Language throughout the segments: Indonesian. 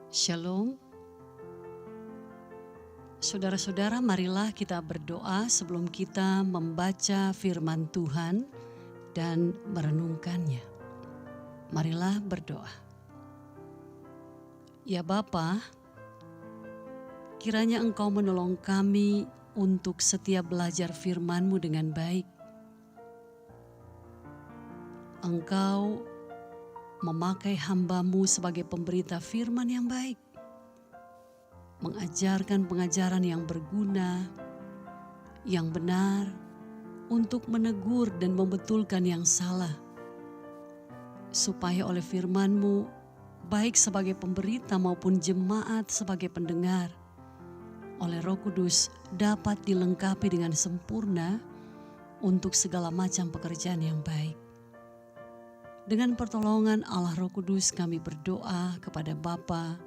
Shalom, saudara-saudara, marilah kita berdoa sebelum kita membaca firman Tuhan dan merenungkannya. Marilah berdoa. Ya Bapa, kiranya Engkau menolong kami untuk setiap belajar firman-Mu dengan baik. Engkau memakai hamba-Mu sebagai pemberita firman yang baik, mengajarkan pengajaran yang berguna, yang benar, untuk menegur dan membetulkan yang salah, supaya oleh firman-Mu, baik sebagai pemberita maupun jemaat sebagai pendengar, oleh Roh Kudus dapat dilengkapi dengan sempurna untuk segala macam pekerjaan yang baik. Dengan pertolongan Allah Roh Kudus kami berdoa kepada Bapa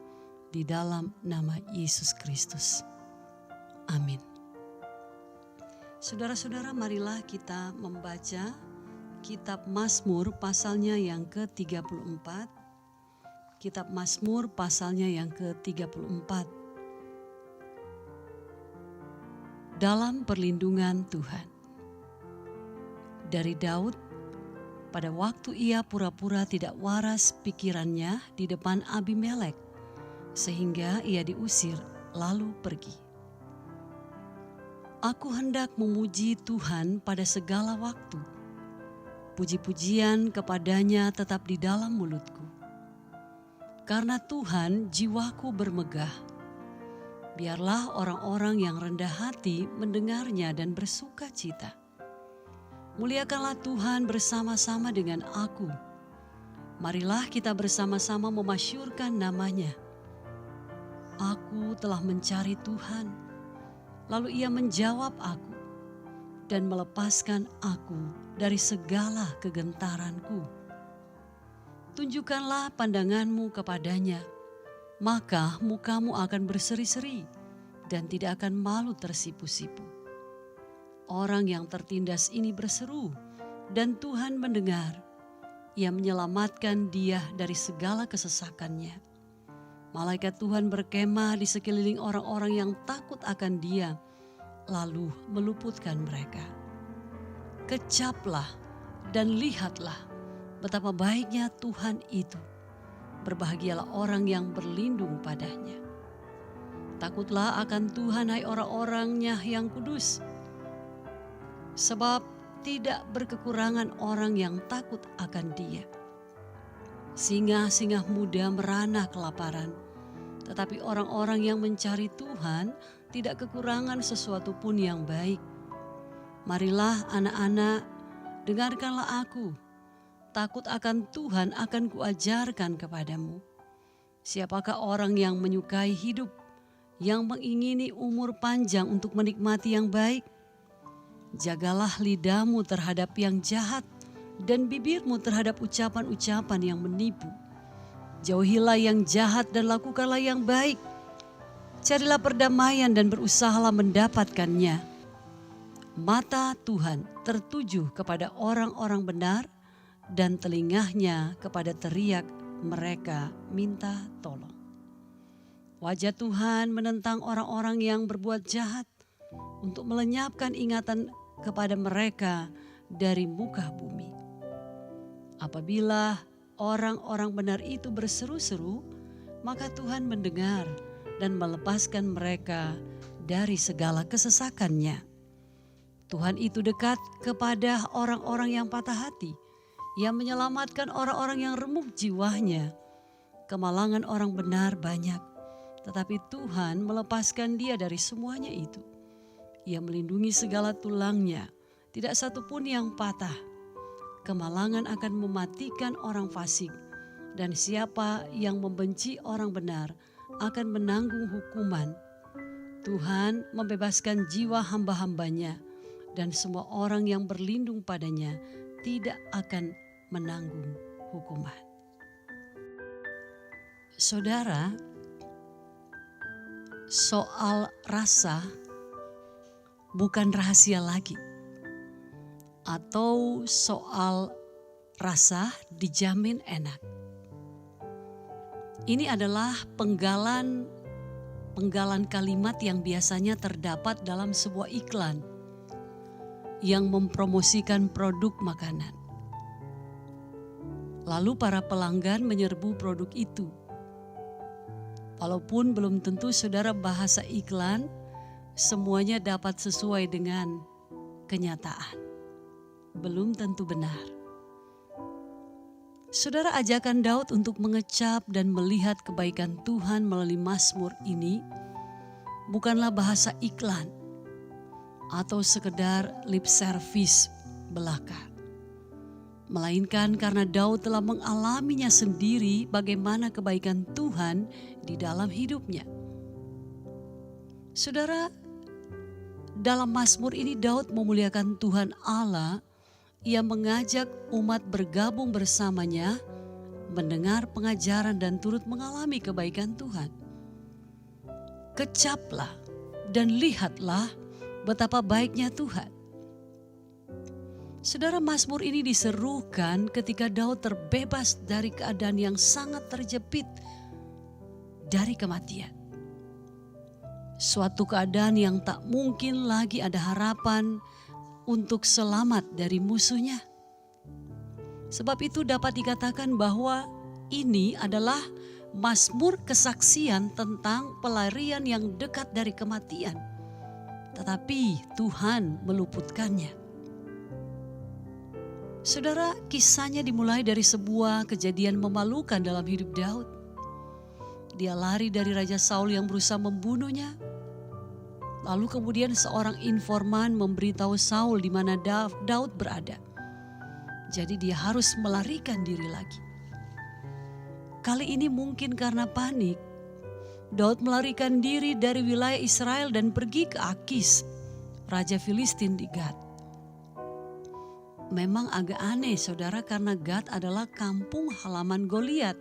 di dalam nama Yesus Kristus. Amin. Saudara-saudara, marilah kita membaca Kitab Mazmur pasalnya yang ke-34. Kitab Mazmur pasalnya yang ke-34. Dalam perlindungan Tuhan. Dari Daud, pada waktu ia pura-pura tidak waras pikirannya di depan Abimelek, sehingga ia diusir lalu pergi. Aku hendak memuji Tuhan pada segala waktu. Puji-pujian kepadanya tetap di dalam mulutku. Karena Tuhan jiwaku bermegah. Biarlah orang-orang yang rendah hati mendengarnya dan bersuka cita. Muliakanlah Tuhan bersama-sama dengan aku. Marilah kita bersama-sama memasyurkan namanya. Aku telah mencari Tuhan, lalu Ia menjawab aku dan melepaskan aku dari segala kegentaranku. Tunjukkanlah pandanganmu kepadanya, maka mukamu akan berseri-seri dan tidak akan malu tersipu-sipu. Orang yang tertindas ini berseru, dan Tuhan mendengar. Ia menyelamatkan dia dari segala kesesakannya. Malaikat Tuhan berkemah di sekeliling orang-orang yang takut akan dia, lalu meluputkan mereka. Kecaplah dan lihatlah betapa baiknya Tuhan itu. Berbahagialah orang yang berlindung padanya. Takutlah akan Tuhan, hai orang-orangnya yang kudus. Sebab tidak berkekurangan orang yang takut akan Dia. Singa-singa muda merana kelaparan, tetapi orang-orang yang mencari Tuhan tidak kekurangan sesuatu pun yang baik. Marilah anak-anak, dengarkanlah aku. Takut akan Tuhan akan kuajarkan kepadamu. Siapakah orang yang menyukai hidup, yang mengingini umur panjang untuk menikmati yang baik? Jagalah lidahmu terhadap yang jahat dan bibirmu terhadap ucapan-ucapan yang menipu. Jauhilah yang jahat dan lakukanlah yang baik. Carilah perdamaian dan berusahalah mendapatkannya. Mata Tuhan tertuju kepada orang-orang benar dan telingahnya kepada teriak mereka minta tolong. Wajah Tuhan menentang orang-orang yang berbuat jahat untuk melenyapkan ingatan kepada mereka dari muka bumi. Apabila orang-orang benar itu berseru-seru, maka Tuhan mendengar dan melepaskan mereka dari segala kesesakannya. Tuhan itu dekat kepada orang-orang yang patah hati. Ia menyelamatkan orang-orang yang remuk jiwanya. Kemalangan orang benar banyak, tetapi Tuhan melepaskan dia dari semuanya itu. Ia melindungi segala tulangnya, tidak satu pun yang patah. Kemalangan akan mematikan orang fasik, dan siapa yang membenci orang benar akan menanggung hukuman. Tuhan membebaskan jiwa hamba-hambanya, dan semua orang yang berlindung padanya tidak akan menanggung hukuman. Saudara, soal rasa bukan rahasia lagi, atau soal rasa dijamin enak. Ini adalah penggalan kalimat yang biasanya terdapat dalam sebuah iklan yang mempromosikan produk makanan. Lalu para pelanggan menyerbu produk itu. Walaupun belum tentu saudara bahasa iklan semuanya dapat sesuai dengan kenyataan. Belum tentu benar. Saudara ajakan Daud untuk mengecap dan melihat kebaikan Tuhan melalui Mazmur ini bukanlah bahasa iklan atau sekedar lip service belaka. Melainkan karena Daud telah mengalaminya sendiri bagaimana kebaikan Tuhan di dalam hidupnya. Saudara, dalam Mazmur ini Daud memuliakan Tuhan Allah. Ia mengajak umat bergabung bersamanya, mendengar pengajaran dan turut mengalami kebaikan Tuhan. Kecaplah dan lihatlah betapa baiknya Tuhan. Saudara, Mazmur ini diserukan ketika Daud terbebas dari keadaan yang sangat terjepit dari kematian. Suatu keadaan yang tak mungkin lagi ada harapan untuk selamat dari musuhnya. Sebab itu dapat dikatakan bahwa ini adalah Mazmur kesaksian tentang pelarian yang dekat dari kematian. Tetapi Tuhan meluputkannya. Saudara, kisahnya dimulai dari sebuah kejadian memalukan dalam hidup Daud. Dia lari dari Raja Saul yang berusaha membunuhnya. Lalu kemudian seorang informan memberitahu Saul di mana Daud berada. Jadi dia harus melarikan diri lagi. Kali ini mungkin karena panik, Daud melarikan diri dari wilayah Israel dan pergi ke Akis, Raja Filistin di Gat. Memang agak aneh saudara, karena Gat adalah kampung halaman Goliat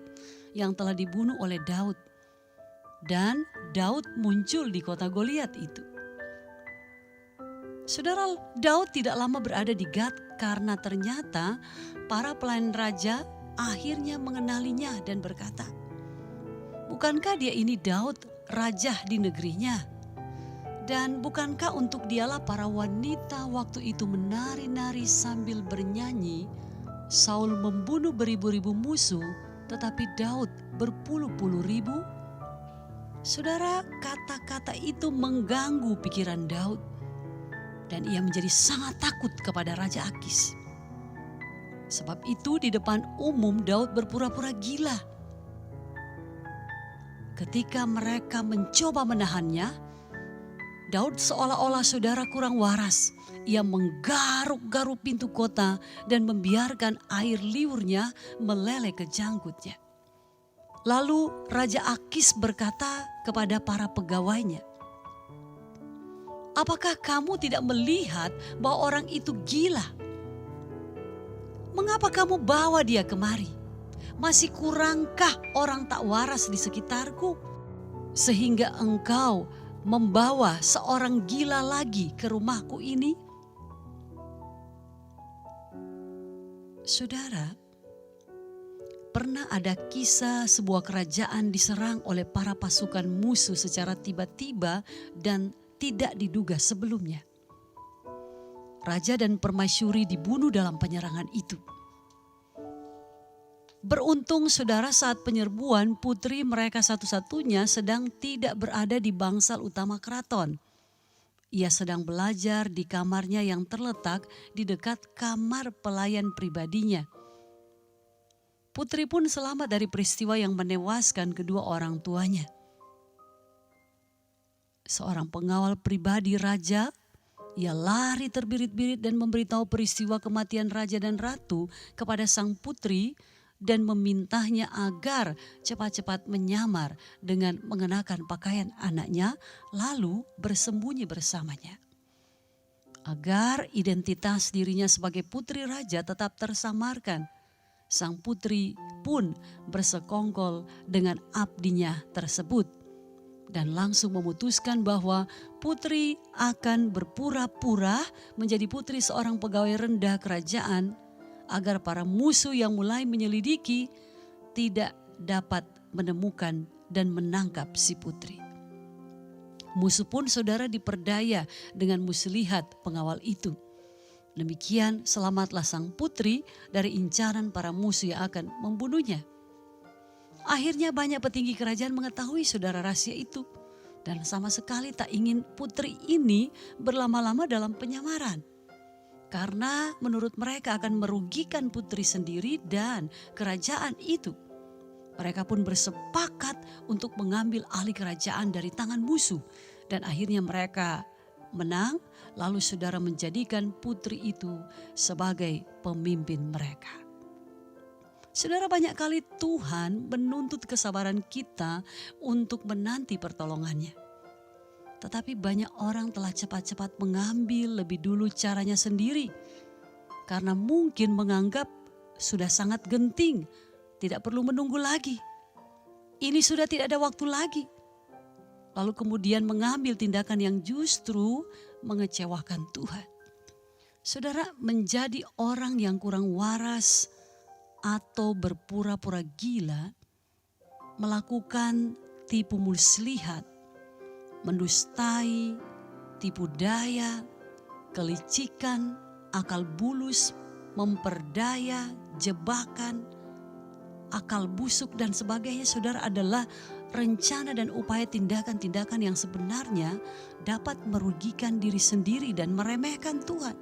yang telah dibunuh oleh Daud. Dan Daud muncul di kota Goliat itu. Saudara, Daud tidak lama berada di Gat karena ternyata para pelayan raja akhirnya mengenalinya dan berkata, "Bukankah dia ini Daud, raja di negerinya? Dan bukankah untuk dialah para wanita waktu itu menari-nari sambil bernyanyi? Saul membunuh beribu-ribu musuh, tetapi Daud berpuluh-puluh ribu." Saudara, kata-kata itu mengganggu pikiran Daud. Dan ia menjadi sangat takut kepada Raja Akis. Sebab itu di depan umum Daud berpura-pura gila. Ketika mereka mencoba menahannya, Daud seolah-olah saudara kurang waras. Ia menggaruk-garuk pintu kota dan membiarkan air liurnya meleleh ke janggutnya. Lalu Raja Akis berkata kepada para pegawainya, "Apakah kamu tidak melihat bahwa orang itu gila? Mengapa kamu bawa dia kemari? Masih kurangkah orang tak waras di sekitarku? Sehingga engkau membawa seorang gila lagi ke rumahku ini?" Saudara, pernah ada kisah sebuah kerajaan diserang oleh para pasukan musuh secara tiba-tiba dan tidak diduga sebelumnya. Raja dan permaisuri dibunuh dalam penyerangan itu. Beruntung saudara, saat penyerbuan putri mereka satu-satunya sedang tidak berada di bangsal utama keraton. Ia sedang belajar di kamarnya yang terletak di dekat kamar pelayan pribadinya. Putri pun selamat dari peristiwa yang menewaskan kedua orang tuanya. Seorang pengawal pribadi raja, ia lari terbirit-birit dan memberitahu peristiwa kematian raja dan ratu kepada sang putri dan memintanya agar cepat-cepat menyamar dengan mengenakan pakaian anaknya lalu bersembunyi bersamanya. Agar identitas dirinya sebagai putri raja tetap tersamarkan, sang putri pun bersekongkol dengan abdinya tersebut. Dan langsung memutuskan bahwa putri akan berpura-pura menjadi putri seorang pegawai rendah kerajaan agar para musuh yang mulai menyelidiki tidak dapat menemukan dan menangkap si putri. Musuh pun saudara diperdaya dengan muslihat pengawal itu. Demikian selamatlah sang putri dari incaran para musuh yang akan membunuhnya. Akhirnya banyak petinggi kerajaan mengetahui saudara rahasia itu. Dan sama sekali tak ingin putri ini berlama-lama dalam penyamaran. Karena menurut mereka akan merugikan putri sendiri dan kerajaan itu. Mereka pun bersepakat untuk mengambil alih kerajaan dari tangan musuh. Dan akhirnya mereka menang, lalu saudara menjadikan putri itu sebagai pemimpin mereka. Saudara, banyak kali Tuhan menuntut kesabaran kita untuk menanti pertolongannya. Tetapi banyak orang telah cepat-cepat mengambil lebih dulu caranya sendiri. Karena mungkin menganggap sudah sangat genting, tidak perlu menunggu lagi. Ini sudah tidak ada waktu lagi. Lalu kemudian mengambil tindakan yang justru mengecewakan Tuhan. Saudara, menjadi orang yang kurang waras atau berpura-pura gila, melakukan tipu muslihat, mendustai, tipu daya, kelicikan, akal bulus, memperdaya, jebakan, akal busuk dan sebagainya, saudara, adalah rencana dan upaya tindakan-tindakan yang sebenarnya dapat merugikan diri sendiri dan meremehkan Tuhan.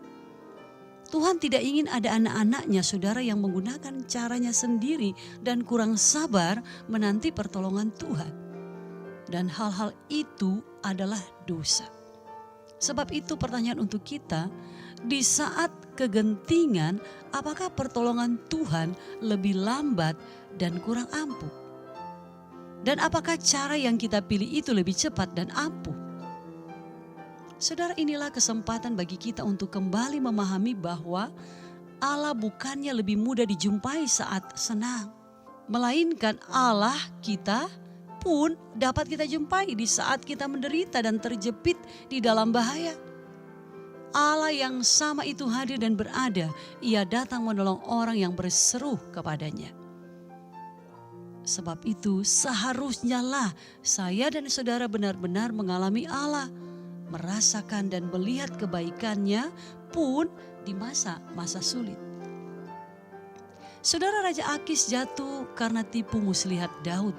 Tuhan tidak ingin ada anak-anaknya, saudara, yang menggunakan caranya sendiri dan kurang sabar menanti pertolongan Tuhan. Dan hal-hal itu adalah dosa. Sebab itu pertanyaan untuk kita, di saat kegentingan, apakah pertolongan Tuhan lebih lambat dan kurang ampuh? Dan apakah cara yang kita pilih itu lebih cepat dan ampuh? Saudara, inilah kesempatan bagi kita untuk kembali memahami bahwa Allah bukannya lebih mudah dijumpai saat senang. Melainkan Allah kita pun dapat kita jumpai di saat kita menderita dan terjepit di dalam bahaya. Allah yang sama itu hadir dan berada. Ia datang menolong orang yang berseru kepadanya. Sebab itu seharusnya lah saya dan saudara benar-benar mengalami Allah, merasakan dan melihat kebaikannya pun di masa-masa sulit. Saudara, Raja Akis jatuh karena tipu muslihat Daud.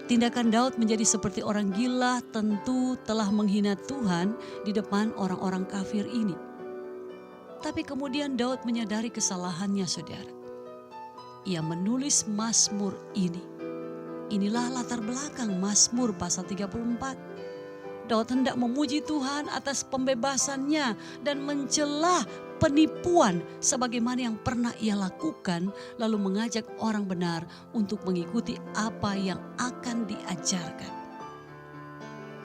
Tindakan Daud menjadi seperti orang gila tentu telah menghina Tuhan di depan orang-orang kafir ini. Tapi kemudian Daud menyadari kesalahannya, saudara. Ia menulis Mazmur ini. Inilah latar belakang Mazmur pasal 34. Daud hendak memuji Tuhan atas pembebasannya dan mencela penipuan sebagaimana yang pernah ia lakukan, lalu mengajak orang benar untuk mengikuti apa yang akan diajarkan.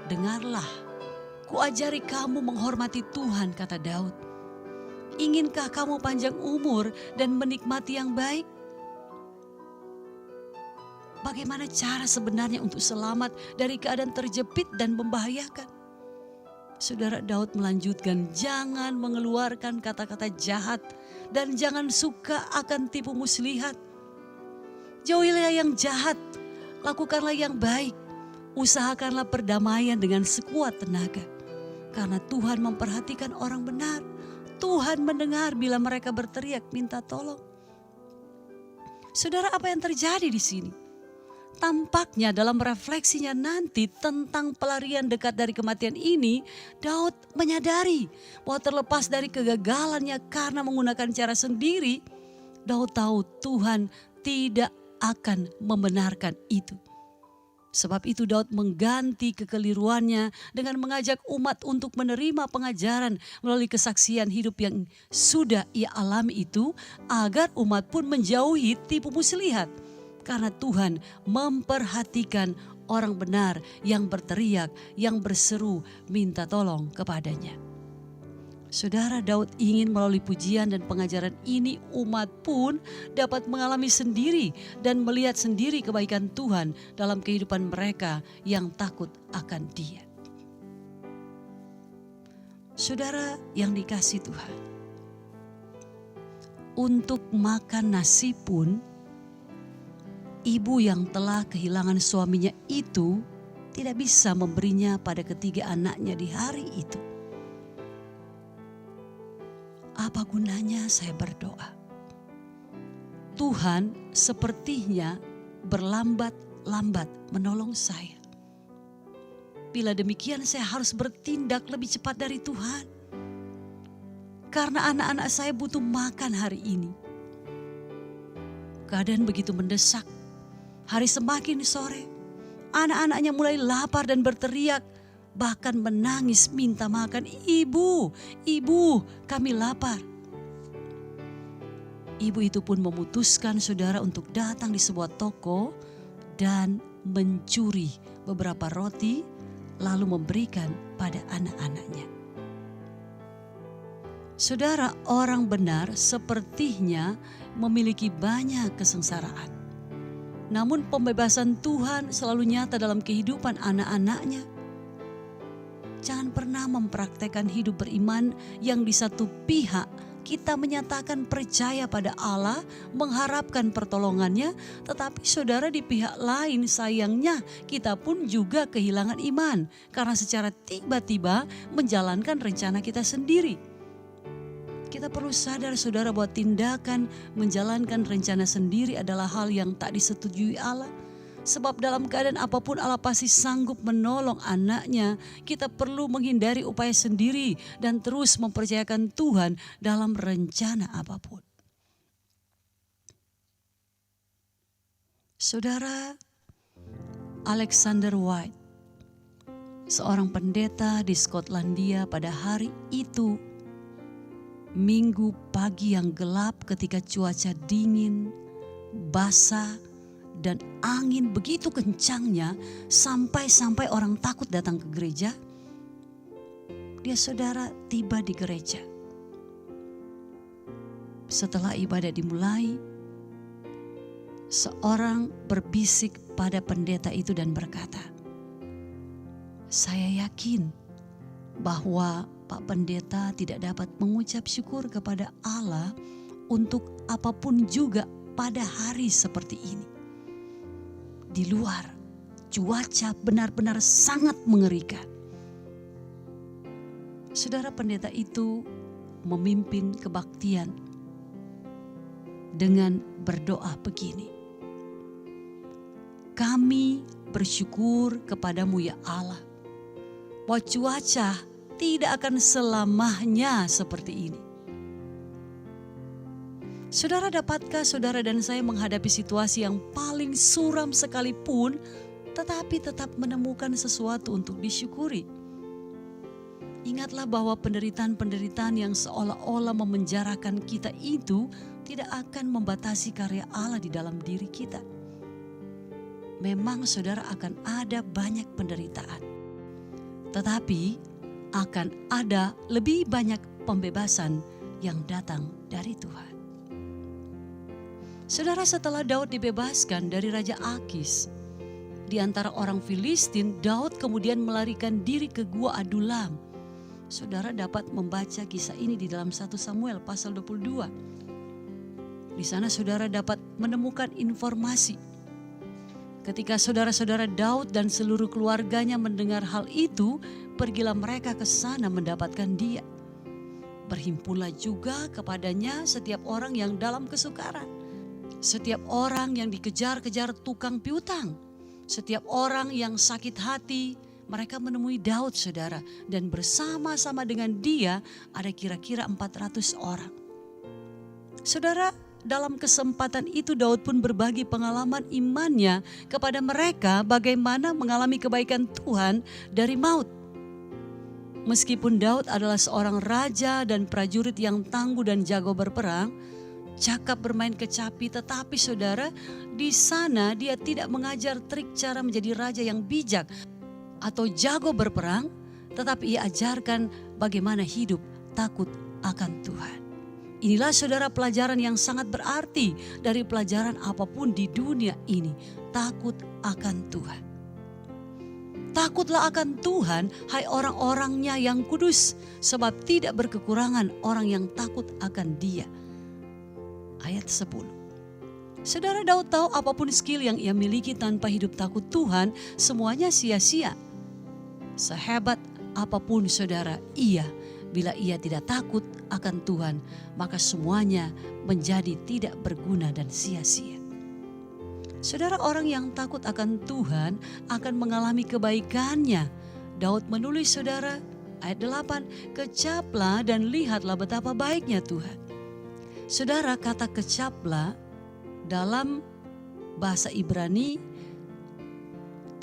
Dengarlah, kuajari kamu menghormati Tuhan, kata Daud. Inginkah kamu panjang umur dan menikmati yang baik? Bagaimana cara sebenarnya untuk selamat dari keadaan terjepit dan membahayakan? Saudara, Daud melanjutkan, jangan mengeluarkan kata-kata jahat dan jangan suka akan tipu muslihat. Jauhilah yang jahat, lakukanlah yang baik, usahakanlah perdamaian dengan sekuat tenaga. Karena Tuhan memperhatikan orang benar, Tuhan mendengar bila mereka berteriak minta tolong. Saudara, apa yang terjadi di sini? Tampaknya dalam refleksinya nanti tentang pelarian dekat dari kematian ini, Daud menyadari bahwa terlepas dari kegagalannya karena menggunakan cara sendiri, Daud tahu Tuhan tidak akan membenarkan itu. Sebab itu Daud mengganti kekeliruannya dengan mengajak umat untuk menerima pengajaran melalui kesaksian hidup yang sudah ia alami itu, agar umat pun menjauhi tipu muslihat. Karena Tuhan memperhatikan orang benar yang berteriak, yang berseru minta tolong kepadanya. Saudara, Daud ingin melalui pujian dan pengajaran ini umat pun dapat mengalami sendiri dan melihat sendiri kebaikan Tuhan dalam kehidupan mereka yang takut akan Dia. Saudara yang dikasihi Tuhan, untuk makan nasi pun ibu yang telah kehilangan suaminya itu tidak bisa memberinya pada ketiga anaknya di hari itu. Apa gunanya saya berdoa? Tuhan sepertinya berlambat-lambat menolong saya. Bila demikian saya harus bertindak lebih cepat dari Tuhan. Karena anak-anak saya butuh makan hari ini. Keadaan begitu mendesak. Hari semakin sore, anak-anaknya mulai lapar dan berteriak. Bahkan menangis minta makan. Ibu, kami lapar. Ibu itu pun memutuskan saudara untuk datang di sebuah toko dan mencuri beberapa roti lalu memberikan pada anak-anaknya. Saudara, orang benar sepertinya memiliki banyak kesengsaraan. Namun pembebasan Tuhan selalu nyata dalam kehidupan anak-anaknya. Jangan pernah mempraktekkan hidup beriman yang di satu pihak kita menyatakan percaya pada Allah, mengharapkan pertolongannya, tetapi saudara di pihak lain sayangnya kita pun juga kehilangan iman karena secara tiba-tiba menjalankan rencana kita sendiri. Kita perlu sadar saudara bahwa tindakan menjalankan rencana sendiri adalah hal yang tak disetujui Allah. Sebab dalam keadaan apapun Allah pasti sanggup menolong anaknya. Kita perlu menghindari upaya sendiri dan terus mempercayakan Tuhan dalam rencana apapun. Saudara, Alexander White, seorang pendeta di Skotlandia pada hari itu, Minggu pagi yang gelap ketika cuaca dingin, basah, dan angin begitu kencangnya sampai orang takut datang ke gereja. Dia saudara tiba di gereja. Setelah ibadah dimulai, seorang berbisik pada pendeta itu dan berkata, "Saya yakin bahwa Pak Pendeta tidak dapat mengucap syukur kepada Allah untuk apapun juga pada hari seperti ini. Di luar, cuaca benar-benar sangat mengerikan." Saudara, pendeta itu memimpin kebaktian dengan berdoa begini, "Kami bersyukur kepadamu ya Allah, bahwa cuaca tidak akan selamanya seperti ini." Saudara, dapatkah saudara dan saya menghadapi situasi yang paling suram sekalipun, tetapi tetap menemukan sesuatu untuk disyukuri? Ingatlah bahwa penderitaan-penderitaan yang seolah-olah memenjarakan kita itu tidak akan membatasi karya Allah di dalam diri kita. Memang saudara akan ada banyak penderitaan, tetapi akan ada lebih banyak pembebasan yang datang dari Tuhan. Saudara, setelah Daud dibebaskan dari Raja Akis, di antara orang Filistin, Daud kemudian melarikan diri ke Gua Adulam. Saudara dapat membaca kisah ini di dalam 1 Samuel pasal 22. Di sana saudara dapat menemukan informasi. Ketika saudara-saudara Daud dan seluruh keluarganya mendengar hal itu, pergilah mereka ke sana mendapatkan dia. Berhimpunlah juga kepadanya setiap orang yang dalam kesukaran. Setiap orang yang dikejar-kejar tukang piutang, setiap orang yang sakit hati, mereka menemui Daud saudara. Dan bersama-sama dengan dia ada kira-kira 400 orang. Saudara, dalam kesempatan itu Daud pun berbagi pengalaman imannya kepada mereka bagaimana mengalami kebaikan Tuhan dari maut. Meskipun Daud adalah seorang raja dan prajurit yang tangguh dan jago berperang, cakap bermain kecapi, tetapi saudara, di sana dia tidak mengajar trik cara menjadi raja yang bijak atau jago berperang, tetapi ia ajarkan bagaimana hidup takut akan Tuhan. Inilah saudara pelajaran yang sangat berarti dari pelajaran apapun di dunia ini, takut akan Tuhan. Takutlah akan Tuhan, hai orang-orangnya yang kudus, sebab tidak berkekurangan orang yang takut akan Dia. Ayat 10. Saudara, Daud tahu apapun skill yang ia miliki tanpa hidup takut Tuhan, semuanya sia-sia. Sehebat apapun saudara ia, bila ia tidak takut akan Tuhan, maka semuanya menjadi tidak berguna dan sia-sia. Saudara, orang yang takut akan Tuhan akan mengalami kebaikannya. Daud menulis saudara, ayat 8, kecaplah dan lihatlah betapa baiknya Tuhan. Saudara, kata kecaplah dalam bahasa Ibrani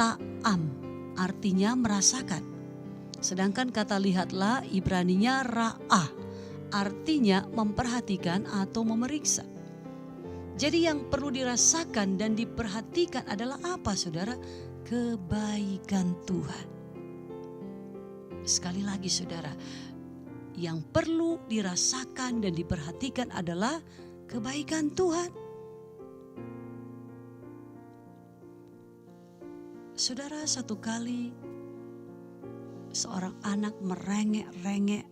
ta'am, artinya merasakan. Sedangkan kata lihatlah Ibraninya ra'ah, artinya memperhatikan atau memeriksa. Jadi yang perlu dirasakan dan diperhatikan adalah apa saudara? Kebaikan Tuhan. Sekali lagi saudara, yang perlu dirasakan dan diperhatikan adalah kebaikan Tuhan. Saudara, satu kali seorang anak merengek-rengek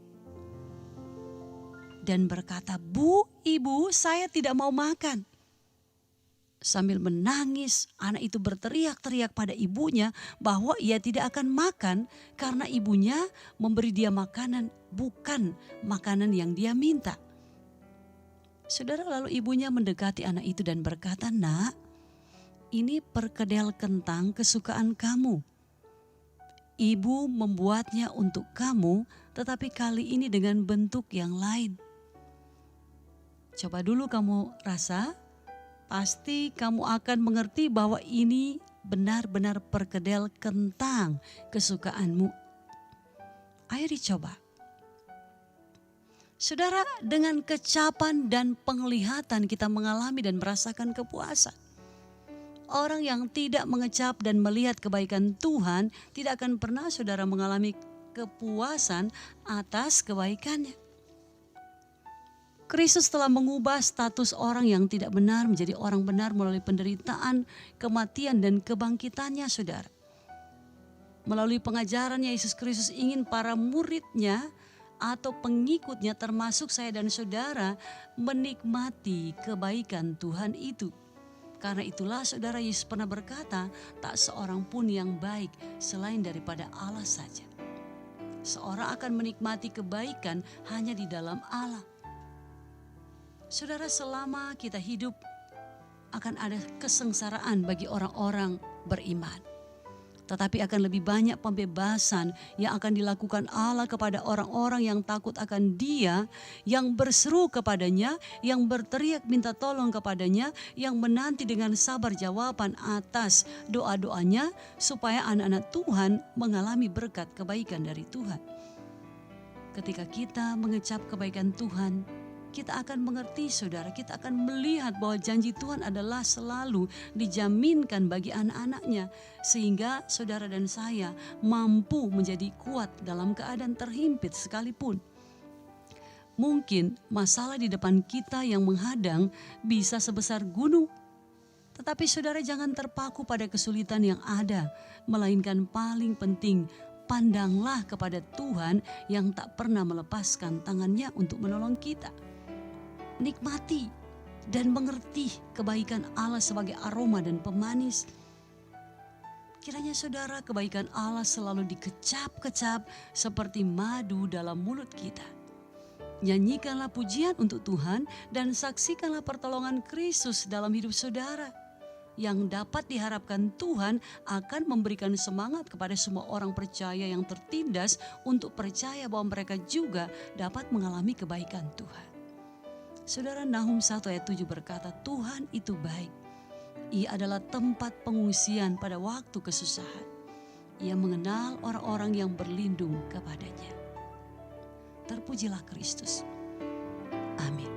dan berkata, "Bu, Ibu, saya tidak mau makan." Sambil menangis, anak itu berteriak-teriak pada ibunya bahwa ia tidak akan makan karena ibunya memberi dia makanan bukan makanan yang dia minta. Saudara, lalu ibunya mendekati anak itu dan berkata, "Nak, ini perkedel kentang kesukaan kamu. Ibu membuatnya untuk kamu, tetapi kali ini dengan bentuk yang lain. Coba dulu kamu rasa, pasti kamu akan mengerti bahwa ini benar-benar perkedel kentang kesukaanmu. Ayo dicoba." Saudara, dengan kecapan dan penglihatan kita mengalami dan merasakan kepuasan. Orang yang tidak mengecap dan melihat kebaikan Tuhan tidak akan pernah saudara mengalami kepuasan atas kebaikannya. Kristus telah mengubah status orang yang tidak benar menjadi orang benar melalui penderitaan, kematian dan kebangkitannya saudara. Melalui pengajarannya Yesus Kristus ingin para muridnya atau pengikutnya termasuk saya dan saudara menikmati kebaikan Tuhan itu. Karena itulah saudara, Yesus pernah berkata, tak seorang pun yang baik selain daripada Allah saja. Seorang akan menikmati kebaikan hanya di dalam Allah. Saudara, selama kita hidup akan ada kesengsaraan bagi orang-orang beriman. Tetapi akan lebih banyak pembebasan yang akan dilakukan Allah kepada orang-orang yang takut akan Dia, yang berseru kepadanya, yang berteriak minta tolong kepadanya, yang menanti dengan sabar jawaban atas doa-doanya supaya anak-anak Tuhan mengalami berkat kebaikan dari Tuhan. Ketika kita mengecap kebaikan Tuhan, kita akan mengerti saudara, kita akan melihat bahwa janji Tuhan adalah selalu dijaminkan bagi anak-anaknya. Sehingga saudara dan saya mampu menjadi kuat dalam keadaan terhimpit sekalipun. Mungkin masalah di depan kita yang menghadang bisa sebesar gunung. Tetapi saudara jangan terpaku pada kesulitan yang ada. Melainkan paling penting, pandanglah kepada Tuhan yang tak pernah melepaskan tangannya untuk menolong kita. Nikmati dan mengerti kebaikan Allah sebagai aroma dan pemanis. Kiranya saudara, kebaikan Allah selalu dikecap-kecap seperti madu dalam mulut kita. Nyanyikanlah pujian untuk Tuhan dan saksikanlah pertolongan Kristus dalam hidup saudara. Yang dapat diharapkan Tuhan akan memberikan semangat kepada semua orang percaya yang tertindas untuk percaya bahwa mereka juga dapat mengalami kebaikan Tuhan. Saudara, Nahum 1 ayat 7 berkata, Tuhan itu baik. Ia adalah tempat pengungsian pada waktu kesusahan. Ia mengenal orang-orang yang berlindung kepadanya. Terpujilah Kristus. Amin.